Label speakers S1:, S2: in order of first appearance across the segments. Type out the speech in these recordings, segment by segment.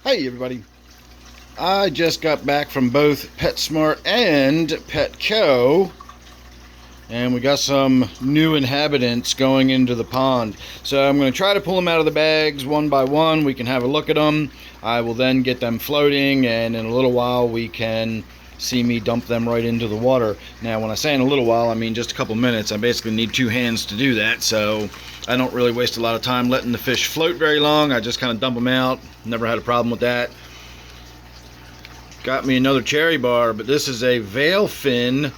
S1: Hey everybody, I just got back from both PetSmart and Petco, and we got some new inhabitants going into the pond. So I'm going to try to pull them out of the bags one by one. We can have a look at them. I will then get them floating, and in a little while we can see me dump them right into the water. Now when I say in a little while, I mean just a couple minutes. I basically need two hands to do that, so I don't really waste a lot of time letting the fish float very long. I just kind of dump them out. Never had a problem with that. Got me another cherry barb, but this is a veil fin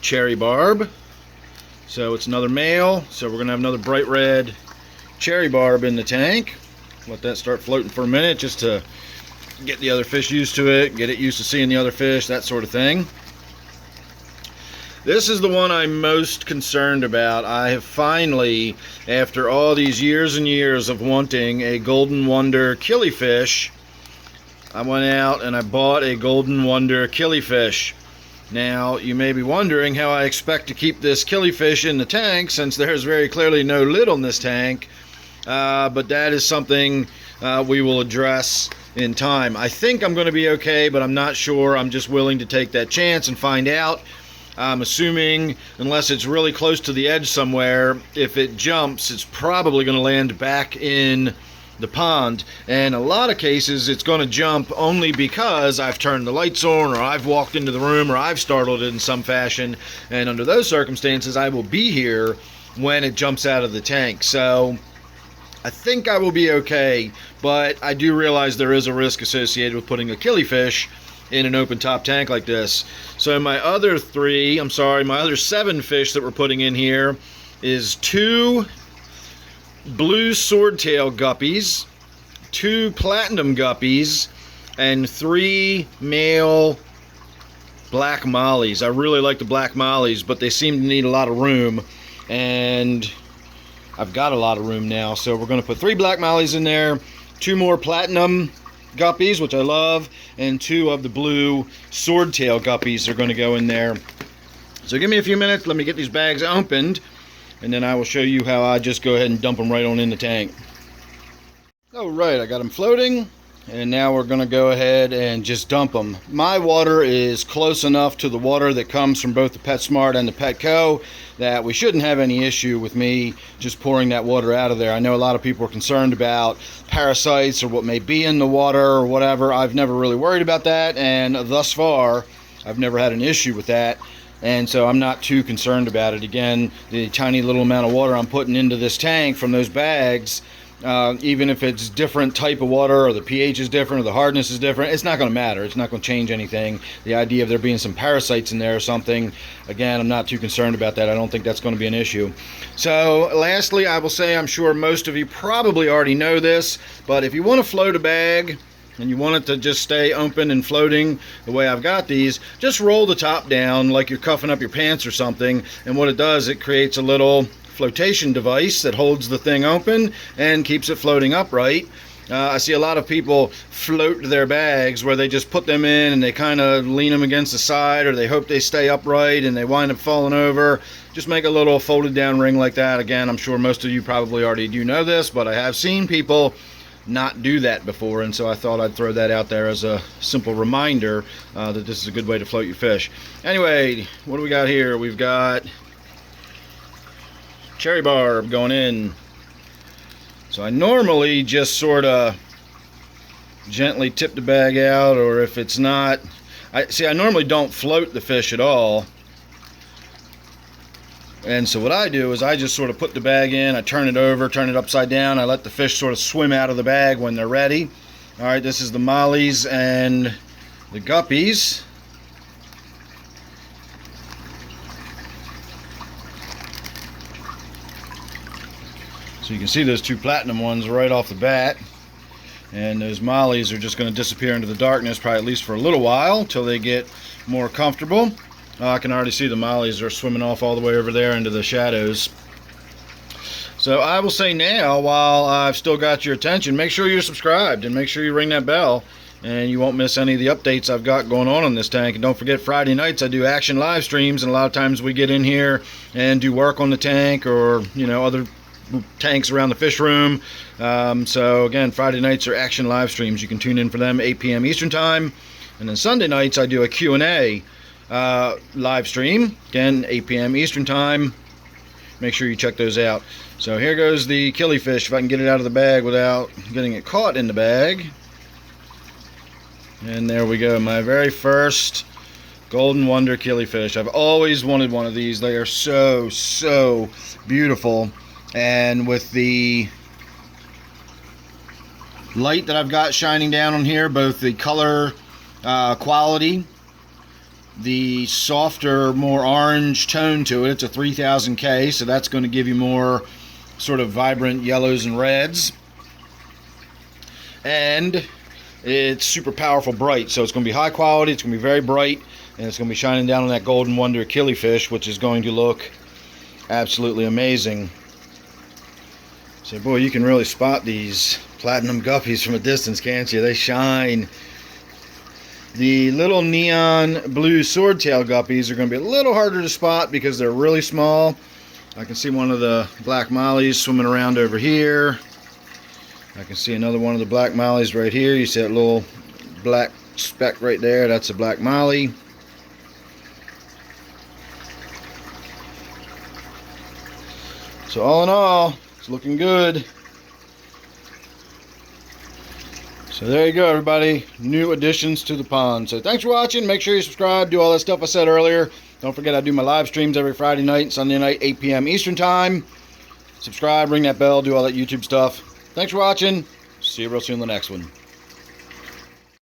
S1: cherry barb. So it's another male, so we're gonna have another bright red cherry barb in the tank. Let that start floating for a minute just to get the other fish used to it, get it used to seeing the other fish, that sort of thing. This is the one I'm most concerned about. I have finally, after all these years and years of wanting a Golden Wonder killifish, I went out and I bought a Golden Wonder killifish. Now, you may be wondering how I expect to keep this killifish in the tank, since there's very clearly no lid on this tank, but that is something we will address in time. I think I'm going to be okay, but I'm not sure. I'm just willing to take that chance and find out. I'm assuming, unless it's really close to the edge somewhere, if it jumps, it's probably going to land back in the pond. And in a lot of cases, it's going to jump only because I've turned the lights on, or I've walked into the room, or I've startled it in some fashion. And under those circumstances, I will be here when it jumps out of the tank. So I think I will be okay, but I do realize there is a risk associated with putting a killifish in an open top tank like this. So my other seven fish that we're putting in here is two blue swordtail guppies, two platinum guppies, and three male black mollies. I really like the black mollies, but they seem to need a lot of room, and I've got a lot of room now. So we're going to put three black mollies in there, two more platinum guppies, which I love, and two of the blue swordtail guppies are going to go in there. So give me a few minutes, let me get these bags opened, and then I will show you how I just go ahead and dump them right on in the tank. Alright, I got them floating, and now we're going to go ahead and just dump them. My water is close enough to the water that comes from both the PetSmart and the Petco that we shouldn't have any issue with me just pouring that water out of there. I know a lot of people are concerned about parasites or what may be in the water or whatever. I've never really worried about that, and thus far I've never had an issue with that, and so I'm not too concerned about it. Again, the tiny little amount of water I'm putting into this tank from those bags, even if it's different type of water, or the pH is different, or the hardness is different, it's not going to matter. It's not going to change anything. The idea of there being some parasites in there or something, again, I'm not too concerned about that. I don't think that's going to be an issue. So lastly, I will say, I'm sure most of you probably already know this, but if you want to float a bag and you want it to just stay open and floating the way I've got these, just roll the top down like you're cuffing up your pants or something, and what it does, it creates a little flotation device that holds the thing open and keeps it floating upright. I see a lot of people float their bags where they just put them in and they kind of lean them against the side, or they hope they stay upright and they wind up falling over. Just make a little folded down ring like that. Again, I'm sure most of you probably already do know this, but I have seen people not do that before, and so I thought I'd throw that out there as a simple reminder that this is a good way to float your fish. Anyway, what do we got here? We've got cherry barb going in. So I normally just sort of gently tip the bag out, or if it's not, I normally don't float the fish at all. And so what I do is I just sort of put the bag in, I turn it over, turn it upside down, I let the fish sort of swim out of the bag when they're ready. Alright, this is the mollies and the guppies. So you can see those two platinum ones right off the bat, and those mollies are just going to disappear into the darkness, probably at least for a little while, until they get more comfortable. I can already see the mollies are swimming off all the way over there into the shadows. So I will say now, while I've still got your attention, make sure you're subscribed and make sure you ring that bell, and you won't miss any of the updates I've got going on this tank. And don't forget, Friday nights I do action live streams, and a lot of times we get in here and do work on the tank, or other tanks around the fish room. So again, Friday nights are action live streams. You can tune in for them 8 p.m. Eastern time, and then Sunday nights I do a Q&A live stream, again 8 p.m. Eastern time. Make sure you check those out. So here goes the killifish, if I can get it out of the bag without getting it caught in the bag. And there we go, my very first Golden Wonder killifish. I've always wanted one of these. They are so beautiful, and with the light that I've got shining down on here, both the color quality, the softer, more orange tone to it. It's a 3000K, so that's going to give you more sort of vibrant yellows and reds, and it's super powerful bright, so it's going to be high quality, it's going to be very bright, and it's going to be shining down on that Golden Wonder killifish, which is going to look absolutely amazing. So boy, you can really spot these platinum guppies from a distance, can't you? They shine. The little neon blue swordtail guppies are going to be a little harder to spot because they're really small. I can see one of the black mollies swimming around over here. I can see another one of the black mollies right here. You see that little black speck right there? That's a black molly. So all in all, it's looking good. So there you go, everybody. New additions to the pond. So thanks for watching. Make sure you subscribe. Do all that stuff I said earlier. Don't forget I do my live streams every Friday night and Sunday night, 8 p.m. Eastern time. Subscribe, ring that bell, do all that YouTube stuff. Thanks for watching. See you real soon in the next one.